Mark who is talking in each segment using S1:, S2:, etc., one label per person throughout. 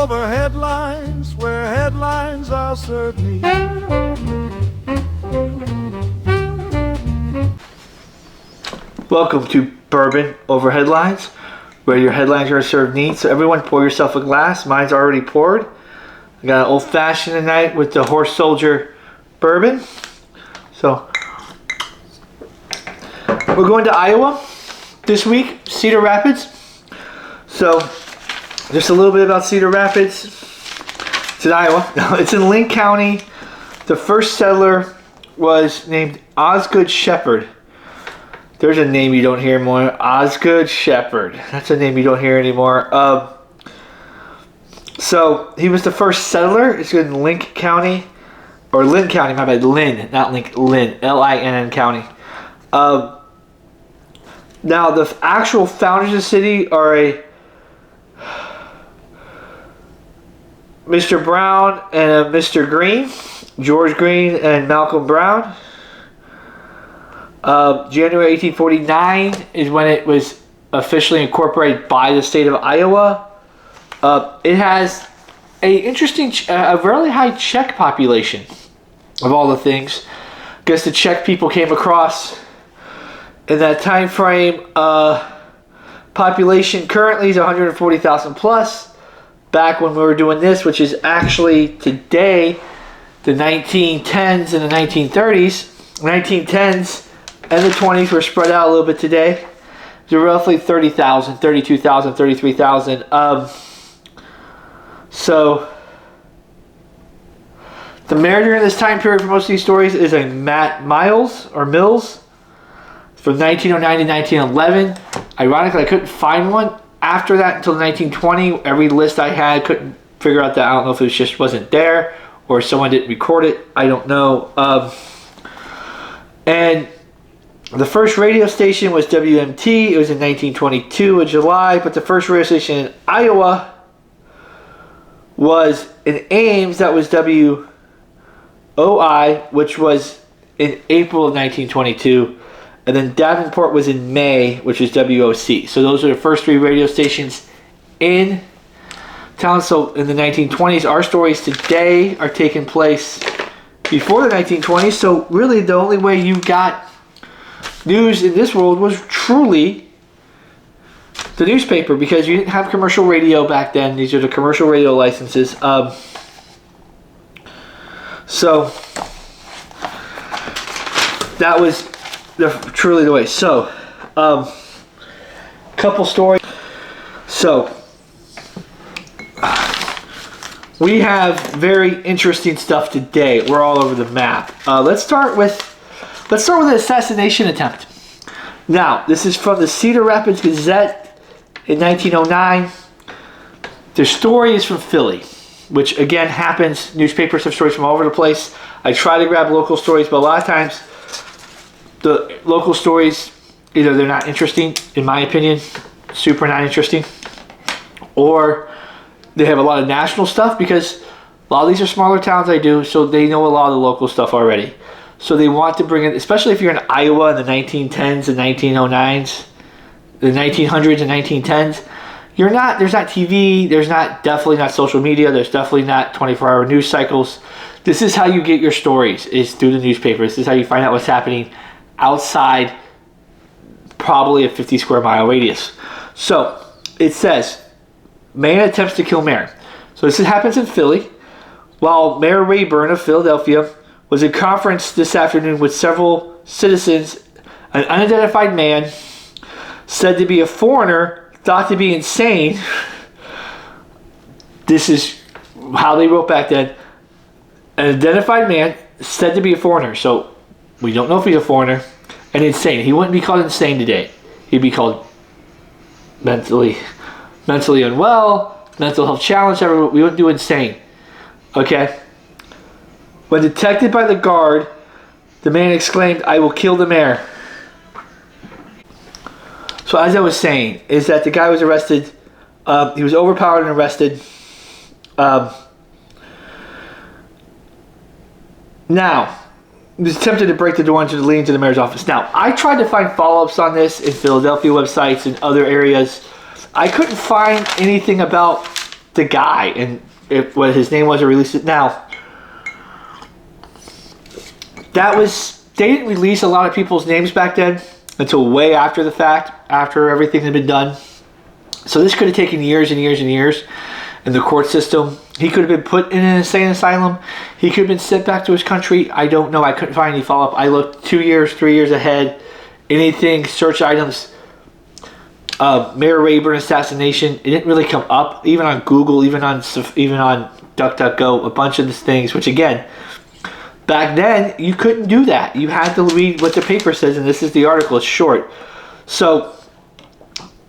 S1: over headlines where headlines are served me.
S2: Welcome to Bourbon over headlines, where your headlines are served neat. So everyone, pour yourself a glass. Mine's already poured. I got an old fashioned tonight with the Horse Soldier bourbon. So we're going to Iowa this week, Cedar Rapids. So just a little bit about Cedar Rapids. It's in Iowa. No, it's in Linn County. The first settler was named Osgood Shepherd. There's a name you don't hear anymore. Osgood Shepherd. That's a name you don't hear anymore. So he was the first settler. It's in Linn County. Or Linn County, my bad. Linn, not Link. Linn. L-I-N-N County. Now, the actual founders of the city are a Mr. Brown and a Mr. Green. George Green and Malcolm Brown. January 1849 is when it was officially incorporated by the state of Iowa. It has a really high Czech population of all the things. I guess the Czech people came across in that time frame. Population currently is 140,000 plus. Back when we were doing this, which is actually today, the 1910s and the 1930s. 1910s and the 20s were spread out a little bit today. They're roughly 30,000, 32,000, 33,000. So the mayor during this time period for most of these stories is a Matt Mills from 1909 to 1911. Ironically, I couldn't find one after that until 1920. Every list I had, couldn't figure out that. I don't know if it just wasn't there or someone didn't record it. I don't know. And the first radio station was WMT. It was in 1922 in July, but the first radio station in Iowa was in Ames. That was WOI, which was in April of 1922. And then Davenport was in May, which is WOC. So those are the first three radio stations in town. So in the 1920s, our stories today are taking place before the 1920s. So really the only way you got news in this world was truly the newspaper, because you didn't have commercial radio back then. These are the commercial radio licenses. So that was truly the way. So couple stories. So we have very interesting stuff today. We're all over the map. Let's start with an assassination attempt. Now, this is from the Cedar Rapids Gazette in 1909. The story is from Philly, which again happens. Newspapers have stories from all over the place. I try to grab local stories, but a lot of times the local stories, either they're not interesting, in my opinion, super not interesting, or they have a lot of national stuff, because a lot of these are smaller towns so they know a lot of the local stuff already. So they want to bring it, especially if you're in Iowa in the 1910s and 1909s, the 1900s and 1910s. There's not TV, definitely not social media, there's definitely not 24-hour news cycles. This is how you get your stories, is through the newspapers. This is how you find out what's happening outside probably a 50 square mile radius. So it says, man attempts to kill mayor. So this happens in Philly. While Mayor Rayburn of Philadelphia was in conference this afternoon with several citizens, an unidentified man said to be a foreigner, thought to be insane. This is how they wrote back then. An identified man said to be a foreigner. So we don't know if he's a foreigner. And insane. He wouldn't be called insane today. He'd be called mentally unwell, mental health challenge. We wouldn't do insane. Okay? When detected by the guard, the man exclaimed, "I will kill the mayor." So as I was saying, is that the guy was arrested. He was overpowered and arrested. Now, he was attempted to break the door into the leading to the mayor's office. Now, I tried to find follow-ups on this in Philadelphia websites and other areas. I couldn't find anything about the guy, and what his name was, or released it. Now, they didn't release a lot of people's names back then until way after the fact, after everything had been done. So this could have taken years and years and years in the court system. He could have been put in an insane asylum. He could have been sent back to his country. I don't know. I couldn't find any follow-up. I looked 2 years, 3 years ahead. Anything, search items, Mayor Rayburn assassination. It didn't really come up, even on Google, even on DuckDuckGo, a bunch of these things, which again, back then, you couldn't do that. You had to read what the paper says, and this is the article. It's short. So,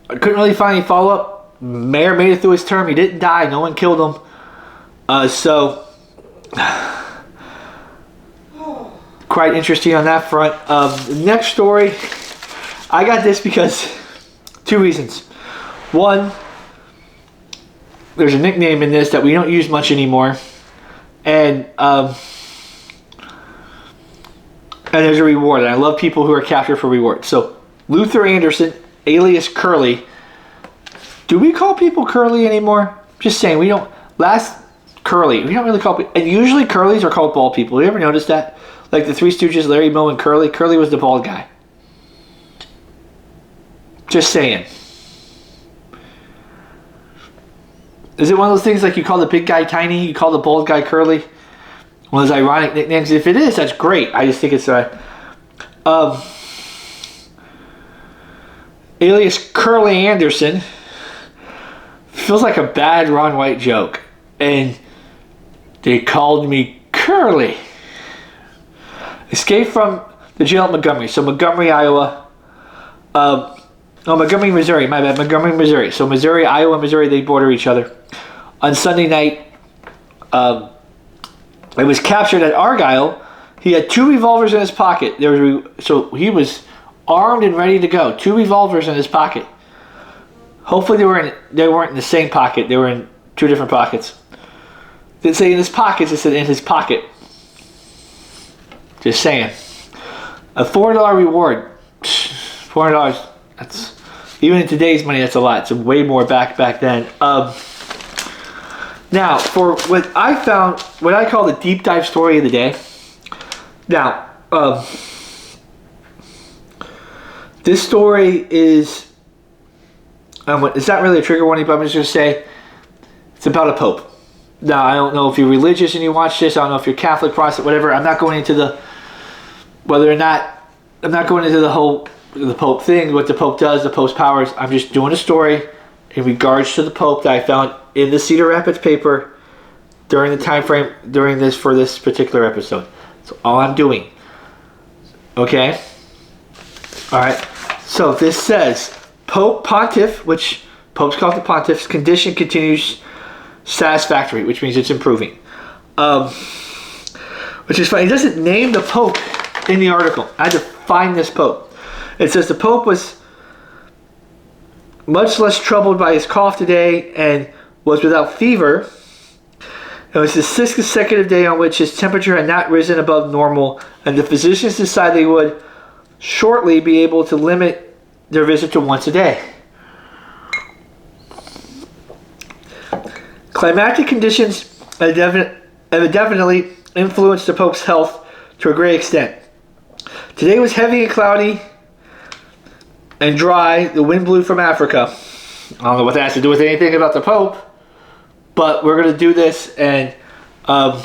S2: I couldn't really find any follow-up. Mayor made it through his term. He didn't die. No one killed him. Quite interesting on that front. The next story, I got this because 2 reasons. One, there's a nickname in this that we don't use much anymore. And there's a reward. And I love people who are captured for reward. So, Luther Anderson, alias Curly. Do we call people Curly anymore? Just saying, we don't. Curly, we don't really call people. And usually Curlies are called bald people. You ever notice that? Like the Three Stooges, Larry, Moe, and Curly. Curly was the bald guy. Just saying. Is it one of those things like you call the big guy Tiny, you call the bald guy Curly? One of those ironic nicknames. If it is, that's great. I just think it's alias Curly Anderson. Feels like a bad Ron White joke. And they called me Curly. Escaped from the jail at Montgomery. So Montgomery, Iowa. Montgomery, Missouri. My bad. Montgomery, Missouri. So Missouri, Iowa, Missouri, they border each other. On Sunday night, he was captured at Argyle. He had 2 revolvers in his pocket. So he was armed and ready to go. 2 revolvers in his pocket. Hopefully they weren't in the same pocket. They were in 2 different pockets. Didn't say in his pockets. It said in his pocket. Just saying. A $4 reward. $400. That's, even in today's money, that's a lot. It's way more back then. Now, for what I found, what I call the deep dive story of the day. Now, this story is, it's not really a trigger warning, but I'm just going to say it's about a pope. Now, I don't know if you're religious and you watch this. I don't know if you're Catholic, Protestant, whatever. I'm not going into the whole the Pope thing, what the Pope does, the Pope's powers. I'm just doing a story in regards to the Pope that I found in the Cedar Rapids paper during the time frame for this particular episode. That's all I'm doing. Okay? Alright. So this says Pope Pontiff, which Pope's called the Pontiff's condition continues satisfactory, which means it's improving. Which is funny. It doesn't name the Pope in the article. I had to find this Pope. It says the Pope was much less troubled by his cough today and was without fever. It was the 6th consecutive day on which his temperature had not risen above normal, and the physicians decided they would shortly be able to limit their visit to once a day. Climatic conditions have definitely influenced the Pope's health to a great extent. Today was heavy and cloudy and dry. The wind blew from Africa. I don't know what that has to do with anything about the Pope, but we're going to do this and we're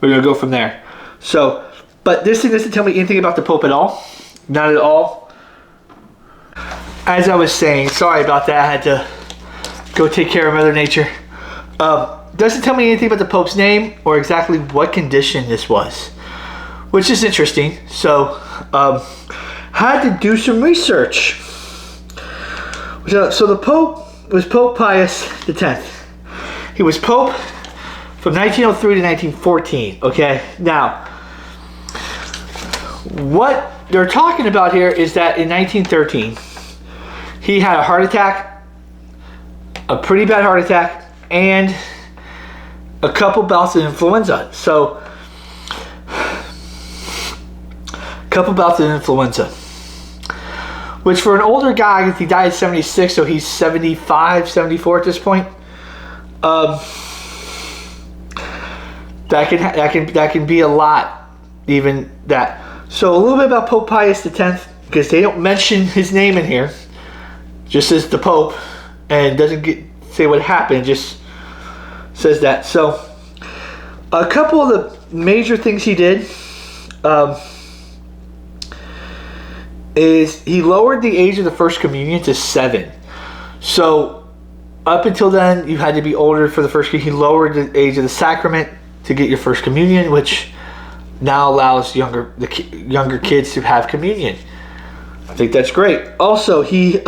S2: going to go from there. So, but this thing doesn't tell me anything about the Pope at all. Not at all. As I was saying, sorry about that. I had to go take care of Mother Nature. Doesn't tell me anything about the Pope's name or exactly what condition this was, which is interesting. So, had to do some research. So the Pope was Pope Pius X. He was Pope from 1903 to 1914. Okay, now what they're talking about here is that in 1913 he had a heart attack, a pretty bad heart attack, and a couple bouts of influenza. So, which for an older guy, he died at 76, so he's 75, 74 at this point. That can be a lot, even that. So a little bit about Pope Pius X, because they don't mention his name in here. Just says the Pope, and doesn't say what happened. Just says that. So a couple of the major things he did is he lowered the age of the first communion to 7. So up until then, you had to be older for the first communion. He lowered the age of the sacrament to get your first communion, which now allows younger kids to have communion. I think that's great. Also, he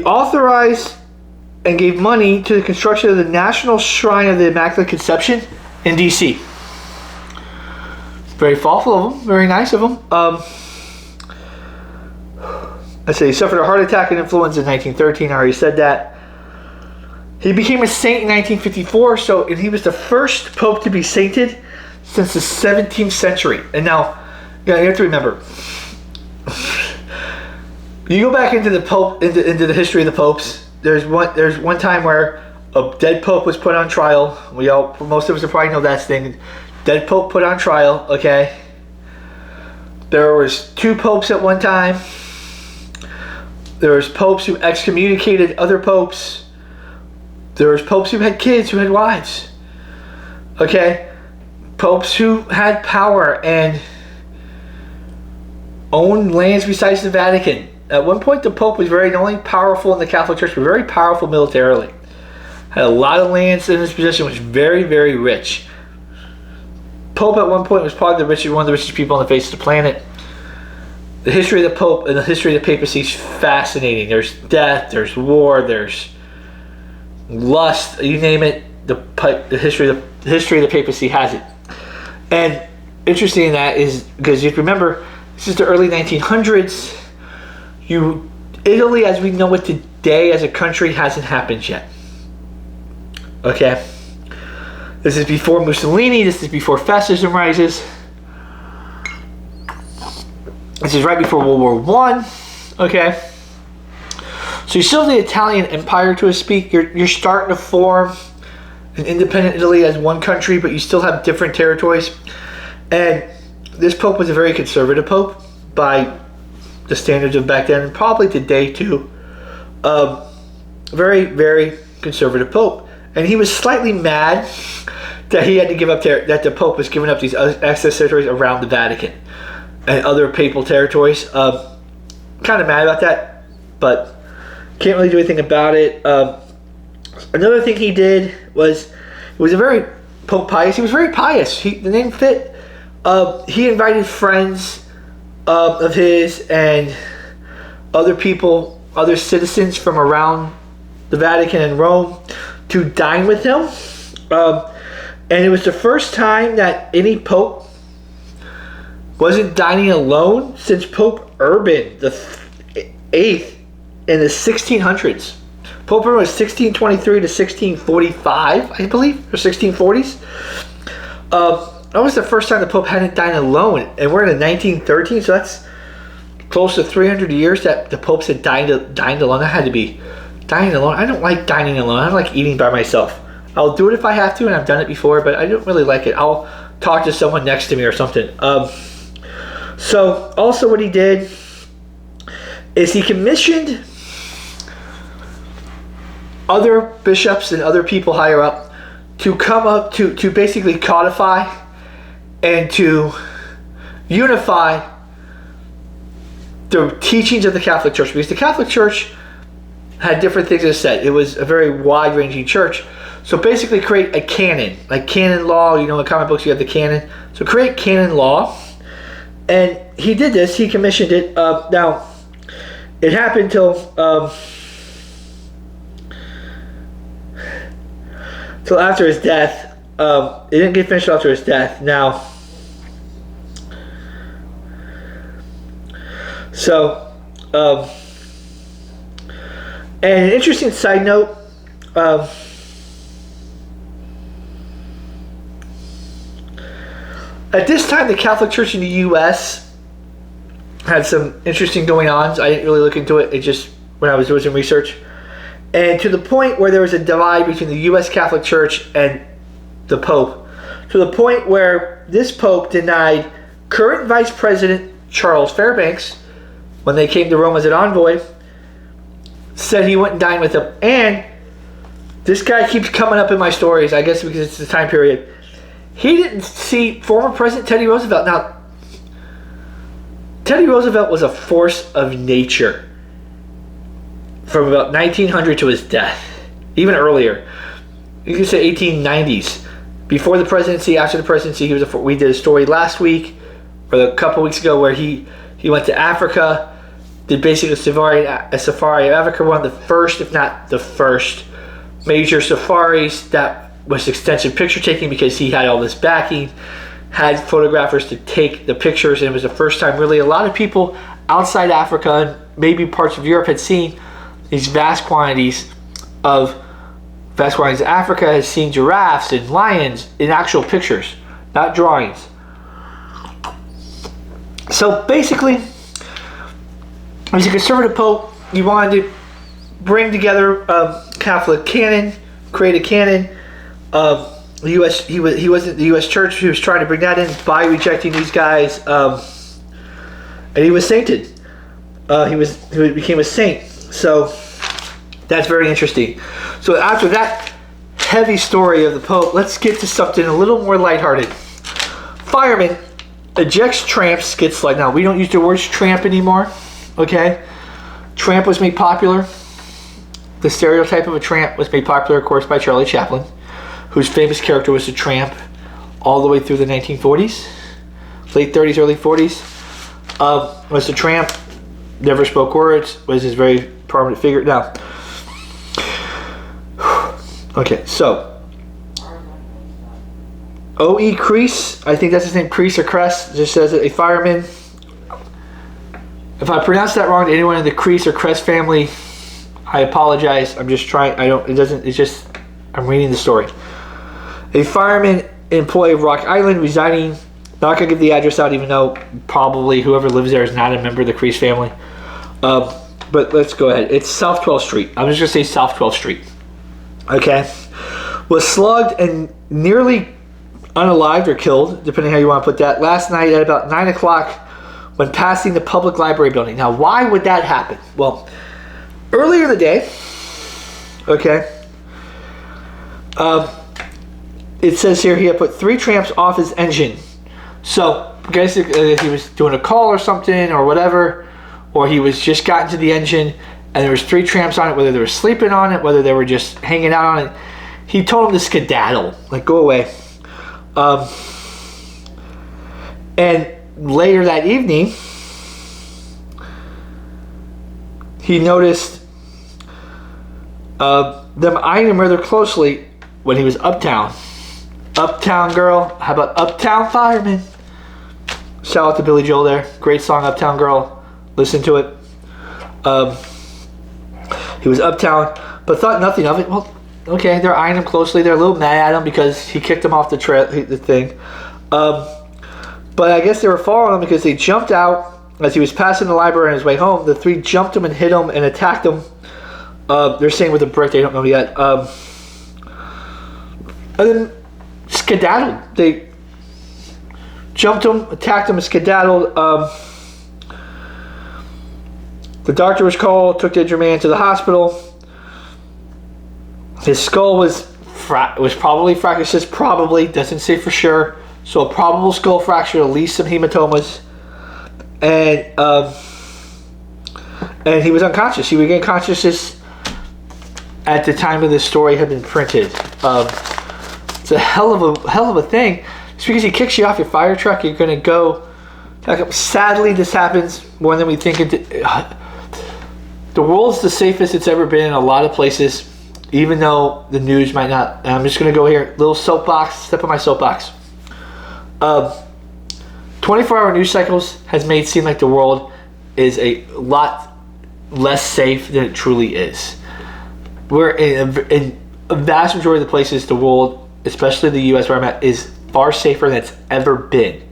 S2: authorized and gave money to the construction of the National Shrine of the Immaculate Conception in D.C. Very thoughtful of him. Very nice of him. I say he suffered a heart attack and influenza in 1913. I already said that. He became a saint in 1954, and he was the first pope to be sainted since the 17th century. And now, you have to remember, you go back into the pope, into the history of the popes. There's one time where a dead pope was put on trial. Most of us probably know that thing. Dead pope put on trial. Okay. There was 2 popes at one time. There was popes who excommunicated other popes. There was popes who had kids, who had wives. Okay? Popes who had power and owned lands besides the Vatican. At one point, the Pope was not only powerful in the Catholic Church, but very powerful militarily. Had a lot of lands in his possession, was very, very rich. Pope at one point was probably one of the richest people on the face of the planet. The history of the Pope and the history of the papacy is fascinating. There's death, there's war, there's lust, you name it. The history of the papacy has it. And interesting in that is because you remember, this is the early 1900s. Italy, as we know it today, as a country, hasn't happened yet. Okay, this is before Mussolini. This is before fascism rises. This is right before World War One. Okay, so you still have the Italian Empire to speak. You're starting to form an independent Italy as one country, but you still have different territories. And this pope was a very conservative pope by the standards of back then, and probably today too. Very, very conservative pope, and he was slightly mad that he had to give up that the pope was giving up these excess territories around the Vatican and other papal territories. Kind of mad about that, but can't really do anything about it. Another thing he did was Pope Pius. He was very pious. The name fit. He invited friends of his and other people, other citizens from around the Vatican and Rome to dine with him. And it was the first time that any pope wasn't dining alone since Pope Urban the 8th in the 1600s. Pope Urban was 1623 to 1645, I believe, or 1640s. That was the first time the Pope hadn't dined alone, and we're in 1913, so that's close to 300 years that the popes had dined alone. That had to be dining alone. I don't like dining alone. I don't like eating by myself. I'll do it if I have to, and I've done it before, but I don't really like it. I'll talk to someone next to me or something. So also what he did is he commissioned other bishops and other people higher up to come up to basically codify and to unify the teachings of the Catholic Church, because the Catholic Church had different things as said. It was a very wide-ranging church. So basically create a canon, like canon law. You know, in comic books you have the canon. So create canon law. And he did this. He commissioned it. Now, it happened till after his death. It didn't get finished after his death. Now, so, and an interesting side note, at this time, the Catholic Church in the U.S. had some interesting going on. I didn't really look into it. It just, when I was doing some research, And to the point where there was a divide between the U.S. Catholic Church and the Pope, to the point where this Pope denied current Vice President Charles Fairbanks, when they came to Rome as an envoy, said he wouldn't dine with him. And this guy keeps coming up in my stories, I guess because it's the time period. He didn't see former President Teddy Roosevelt. Now, Teddy Roosevelt was a force of nature from about 1900 to his death, even earlier. You could say 1890s. Before the presidency, after the presidency, he was. We did a story last week, or a couple weeks ago, where he went to Africa, did basically a safari of Africa, one of the first, if not the first, major safaris that was extensive picture taking because he had all this backing, had photographers to take the pictures, and it was the first time really a lot of people outside Africa and maybe parts of Europe had seen these vast quantities of Africa, has seen giraffes and lions in actual pictures, not drawings. So basically, as a conservative pope, he wanted to bring together Catholic canon, create a canon. The U.S. He wasn't the U.S. Church. He was trying to bring that in by rejecting these guys, and he was sainted. He became a saint. So that's very interesting. So after that heavy story of the Pope, let's get to something a little more lighthearted. Fireman ejects tramp skid slide. Now, we don't use the word tramp anymore, okay? Tramp was made popular. The stereotype of a tramp was made popular, of course, by Charlie Chaplin, whose famous character was a tramp all the way through the 1940s, late 30s, early 40s. Was a tramp, never spoke words, was his very prominent figure. Now, okay, so O.E. Crease, I think that's his name, Crease or Cress, just says a fireman. If I pronounce that wrong to anyone in the Crease or Cress family, I apologize. I'm just trying, I'm reading the story. A fireman employee of Rock Island residing, not going to give the address out even though probably whoever lives there is not a member of the Crease family. But let's go ahead. It's South 12th Street. I'm just going to say South 12th Street. Okay. Was slugged and nearly unalived or killed, depending how you want to put that, last night at about 9 o'clock when passing the public library building. Now, why would that happen? Well, earlier in the day, okay, it says here he had put 3 tramps off his engine. So, I guess he was doing a call or something or whatever, or he was just got into the engine and there was 3 tramps on it, whether they were sleeping on it, whether they were just hanging out on it. He told them to skedaddle, like go away. And later that evening, he noticed them eyeing him rather closely when he was uptown. Uptown Girl, how about Uptown Fireman? Shout out to Billy Joel there. Great song, Uptown Girl. Listen to it. He was uptown, but thought nothing of it. Well, okay, they're eyeing him closely. They're a little mad at him because he kicked them off the thing. But I guess they were following him because they jumped out as he was passing the library on his way home. The 3 jumped him and hit him and attacked him. They're saying with a brick, they don't know yet. And then skedaddled. They jumped him, attacked him, and skedaddled. The doctor was called, took the injured man to the hospital. His skull was probably fractured. It says probably, doesn't say for sure. So a probable skull fracture, at least some hematomas. And he was unconscious. He regained consciousness at the time of this story had been printed. It's a hell of a thing. Just because he kicks you off your fire truck, you're going to go. Sadly, this happens more than we think. The world's the safest it's ever been in a lot of places, even though the news might not. I'm just going to go here, little soapbox, step on my soapbox. 24-hour news cycles has made it seem like the world is a lot less safe than it truly is. We're in a vast majority of the places, the world, especially the U.S. where I'm at, is far safer than it's ever been.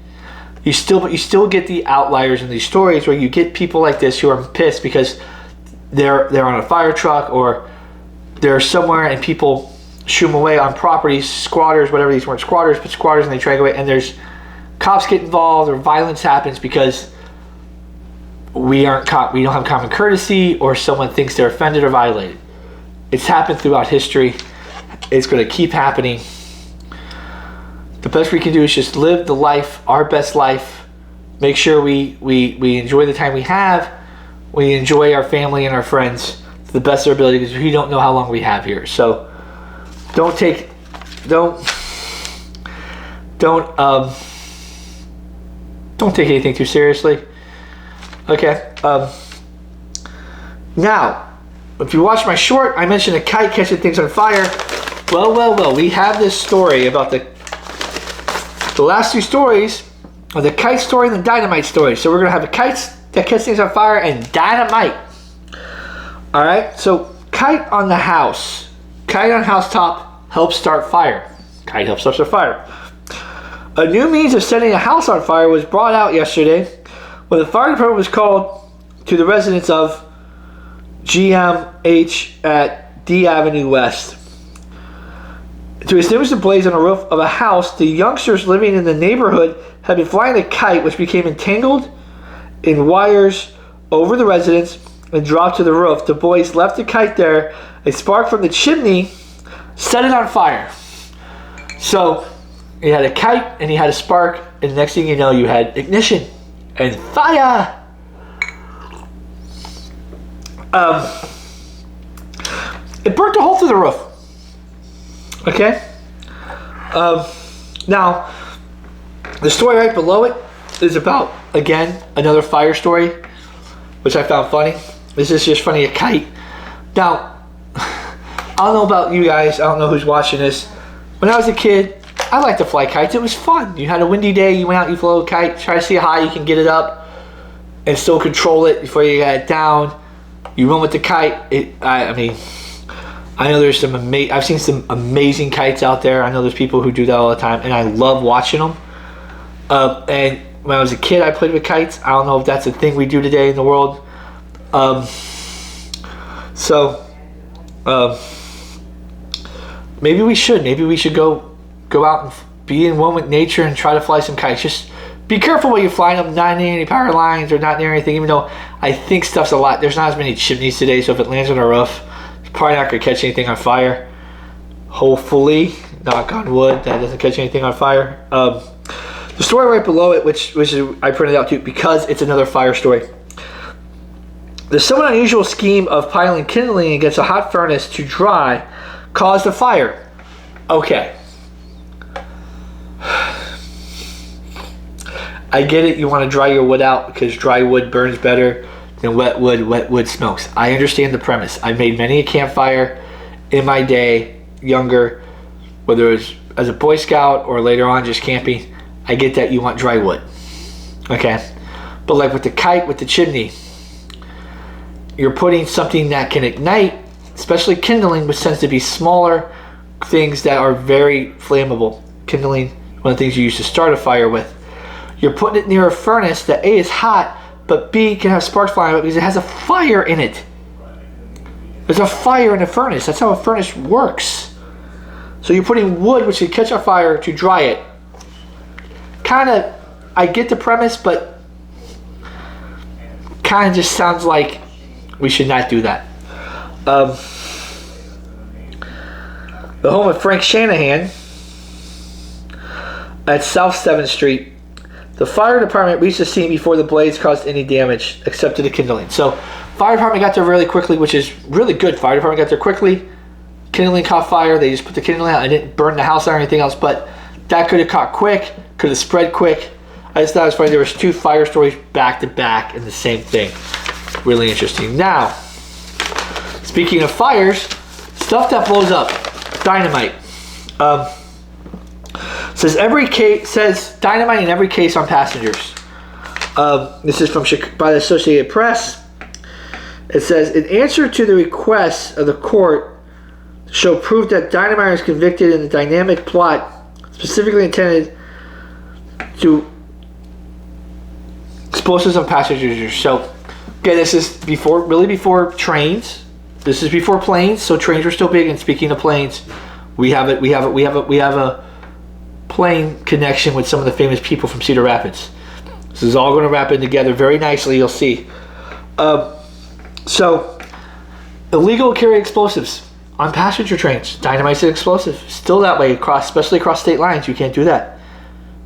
S2: You still get the outliers in these stories where you get people like this who are pissed because they're on a fire truck or they're somewhere and people shoo them away on properties, squatters, whatever, these weren't squatters, but squatters, and they drag away, and there's cops get involved or violence happens because we don't have common courtesy, or someone thinks they're offended or violated. It's happened throughout history. It's going to keep happening. The best we can do is just live the life, our best life. Make sure we enjoy the time we have. We enjoy our family and our friends to the best of our ability, because we don't know how long we have here. So don't take anything too seriously. Okay. Now, if you watch my short, I mentioned a kite catching things on fire. Well. We have this story about the last two stories are the kite story and the dynamite story. So we're gonna have the kites that catch things on fire and dynamite. All right. So kite on the house. Kite on housetop helps start fire. Kite helps start the fire. A new means of setting a house on fire was brought out yesterday when the fire department was called to the residence of GMH at D Avenue West. To extinguish the blaze on the roof of a house, the youngsters living in the neighborhood had been flying a kite which became entangled in wires over the residence and dropped to the roof. The boys left the kite there. A spark from the chimney set it on fire. So you had a kite and you had a spark, and the next thing you know, you had ignition and fire. It burnt a hole through the roof. Okay. Now, the story right below it is about, again, another fire story, which I found funny. This is just funny, a kite. Now, I don't know about you guys. I don't know who's watching this. When I was a kid, I liked to fly kites. It was fun. You had a windy day, you went out, you flew a kite, try to see how high you can get it up and still control it before you got it down. You run with the kite. I mean, I know there's I've seen some amazing kites out there. I know there's people who do that all the time, and I love watching them. And when I was a kid, I played with kites. I don't know if that's a thing we do today in the world. Maybe we should. Maybe we should go out and be in one with nature and try to fly some kites. Just be careful when you're flying them, not near any power lines or not near anything, even though I think stuff's a lot. There's not as many chimneys today, so if it lands on a roof, it's probably not going to catch anything on fire. Hopefully, knock on wood, that doesn't catch anything on fire. The story right below it, which I printed out too, because it's another fire story. The somewhat unusual scheme of piling kindling against a hot furnace to dry caused a fire. Okay. I get it, you want to dry your wood out because dry wood burns better than wet wood. Wet wood smokes. I understand the premise. I made many a campfire in my day, younger, whether it was as a Boy Scout or later on just camping. I get that you want dry wood. Okay? But like with the kite, with the chimney, you're putting something that can ignite, especially kindling, which tends to be smaller things that are very flammable. Kindling, one of the things you use to start a fire with. You're putting it near a furnace that A is hot, but B can have sparks flying out because it has a fire in it. There's a fire in a furnace. That's how a furnace works. So you're putting wood which can catch on fire to dry it. Kind of, I get the premise, but kind of just sounds like we should not do that. The home of Frank Shanahan at South 7th Street. The fire department reached the scene before the blaze caused any damage, except to the kindling. So, fire department got there really quickly, which is really good. Fire department got there quickly. Kindling caught fire. They just put the kindling out. I didn't burn the house or anything else, but that could have caught quick, could have spread quick. I just thought it was funny. There was two fire stories back to back in the same thing. Really interesting. Now, speaking of fires, stuff that blows up, dynamite. Says dynamite in every case on passengers. This is by the Associated Press. It says, in answer to the request of the court to show proof that dynamite was convicted in the dynamic plot specifically intended to explosives on passengers. So, okay, this is before trains This is before planes, so trains were still big. And speaking of planes, we have a plane connection with some of the famous people from Cedar Rapids. This is all going to wrap in together very nicely. You'll see. So, illegal to carry explosives on passenger trains. Dynamite's an explosive. Still that way, especially across state lines. You can't do that.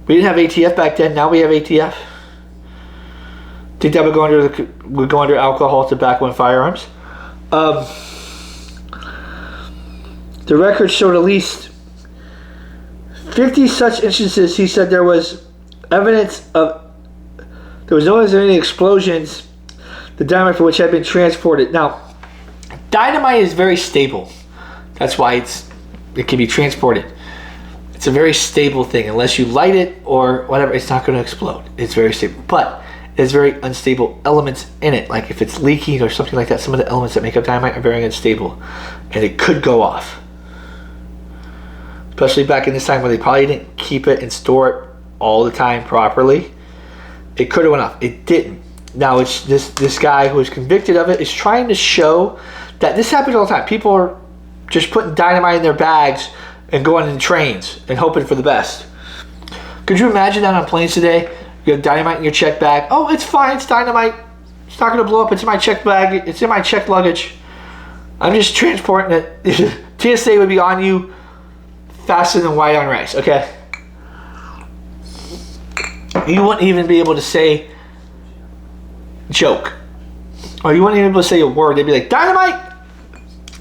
S2: We didn't have ATF back then. Now we have ATF. Think that would go under alcohol, tobacco, and firearms. The record showed at least 50 such instances. He said there was evidence of there was no evidence of any explosions. The dynamite for which had been transported. Now, dynamite is very stable. That's why it can be transported. It's a very stable thing. Unless you light it or whatever, it's not going to explode. It's very stable. But there's very unstable elements in it. Like if it's leaking or something like that, some of the elements that make up dynamite are very unstable. And it could go off. Especially back in this time where they probably didn't keep it and store it all the time properly. It could have went off. It didn't. Now it's this guy who was convicted of it is trying to show that this happens all the time. People are just putting dynamite in their bags and going in trains and hoping for the best. Could you imagine that on planes today? You have dynamite in your check bag. Oh, it's fine. It's dynamite. It's not going to blow up. It's in my check bag. It's in my checked luggage. I'm just transporting it. TSA would be on you faster than white on rice, okay? You wouldn't even be able to say joke. Or you wouldn't even be able to say a word. They'd be like, dynamite!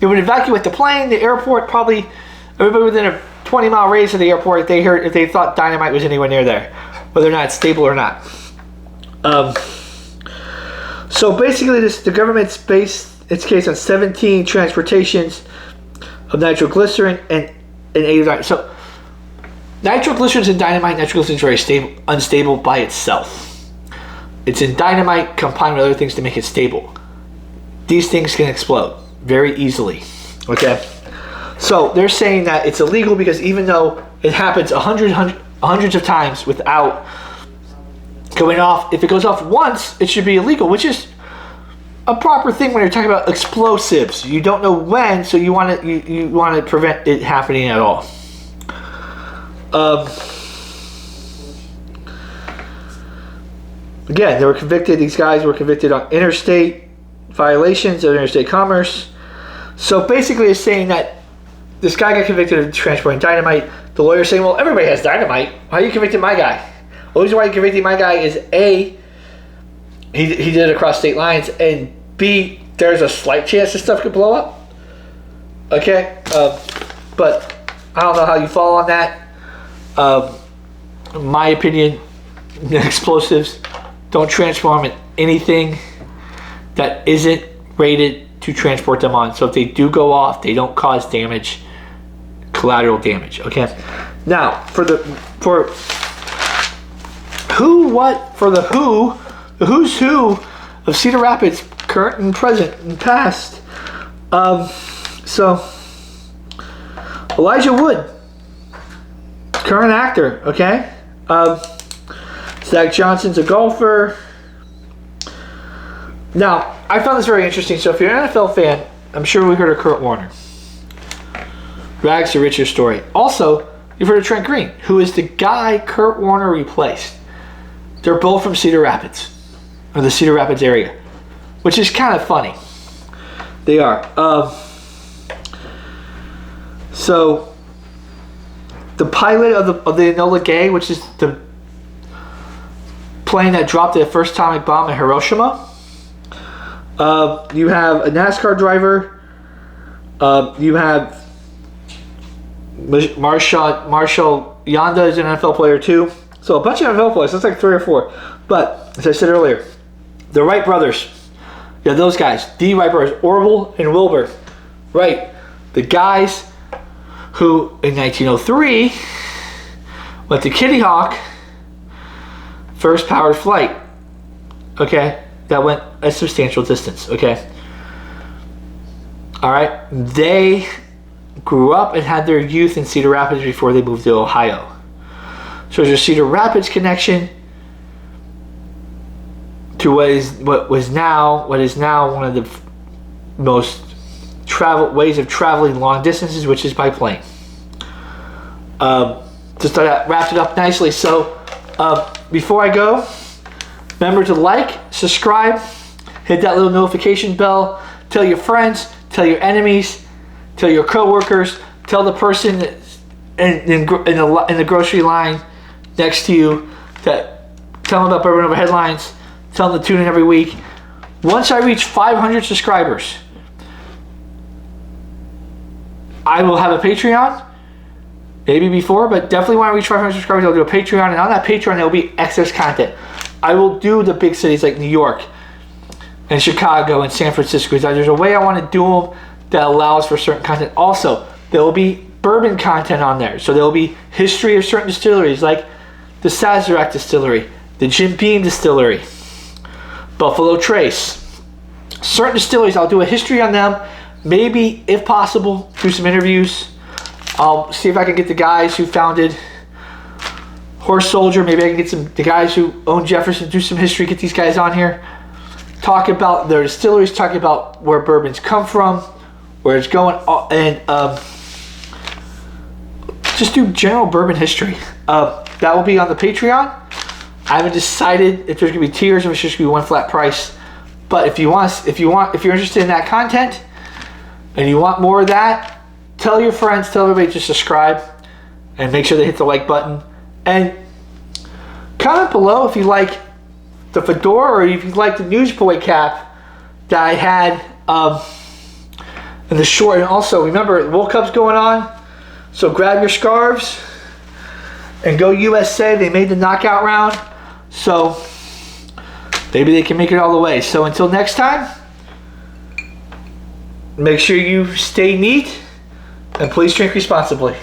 S2: It would evacuate the plane, the airport, probably everybody within a 20-mile radius of the airport if they thought dynamite was anywhere near there, whether or not it's stable or not. So basically the government's based its case on 17 transportations of nitroglycerin and 8 of dynamite. So nitroglycerin and dynamite. Nitroglycerin is very unstable by itself. It's in dynamite combined with other things to make it stable. These things can explode very easily. Okay, so they're saying that it's illegal because even though it happens hundreds of times without going off, if it goes off once, it should be illegal, which is a proper thing when you're talking about explosives. You don't know when, so you want to prevent it happening at all. Again, they were convicted. These guys were convicted on interstate violations of interstate commerce. So basically, it's saying that this guy got convicted of transporting dynamite. The lawyer's saying, "Well, everybody has dynamite. Why are you convicting my guy?" The reason why you're convicting my guy is A, he did it across state lines, and B, there's a slight chance this stuff could blow up. Okay, but I don't know how you fall on that. In my opinion, explosives don't transform in anything that isn't rated to transport them on. So if they do go off, they don't cause damage, collateral damage. Okay. Now the who's who of Cedar Rapids, current and present and past. So Elijah Wood, current actor. Okay. Zach Johnson's a golfer. Now, I found this very interesting. So if you're an NFL fan, I'm sure we heard of Kurt Warner. Rags to riches story. Also, you've heard of Trent Green, who is the guy Kurt Warner replaced. They're both from Cedar Rapids, or the Cedar Rapids area, which is kind of funny. They are. So, the pilot of the Enola Gay, which is the plane that dropped the first atomic bomb in Hiroshima. You have a NASCAR driver. You have Marshall Yanda is an NFL player too. So a bunch of NFL players. That's like 3 or 4. But as I said earlier, the Wright brothers. Yeah, those guys. The Wright brothers, Orville and Wilbur. Wright, the guys who in 1903 went to Kitty Hawk. First powered flight. Okay, that went a substantial distance. Okay. All right. They grew up and had their youth in Cedar Rapids before they moved to Ohio. So there's a Cedar Rapids connection to what is now one of the most ways of traveling long distances, which is by plane. Just thought that wrapped it up nicely. So before I go, remember to like, subscribe, hit that little notification bell, tell your friends, tell your enemies, tell your coworkers, tell the person in the grocery line next to you, that tell them about Bourbon Over Headlines, tell them to tune in every week. Once I reach 500 subscribers, I will have a Patreon. Maybe before, but definitely when I reach 500 subscribers, I'll do a Patreon, and on that Patreon, there will be excess content. I will do the big cities like New York and Chicago and San Francisco. There's a way I want to do them that allows for certain content. Also, there will be bourbon content on there. So there will be history of certain distilleries, like the Sazerac Distillery, the Jim Beam Distillery, Buffalo Trace. Certain distilleries, I'll do a history on them. Maybe, if possible, do some interviews. I'll see if I can get the guys who founded Horse Soldier. Maybe I can get the guys who own Jefferson, do some history, get these guys on here. Talk about their distilleries, talk about where bourbons come from, where it's going, and just do general bourbon history. That will be on the Patreon. I haven't decided if there's gonna be tiers or if it's just gonna be one flat price. But if you're interested in that content and you want more of that, tell your friends, tell everybody to subscribe and make sure they hit the like button. And comment below if you like the fedora or if you like the newsboy cap that I had in the short. And also, remember, the World Cup's going on, so grab your scarves and go USA. They made the knockout round, so maybe they can make it all the way. So until next time, make sure you stay neat, and please drink responsibly.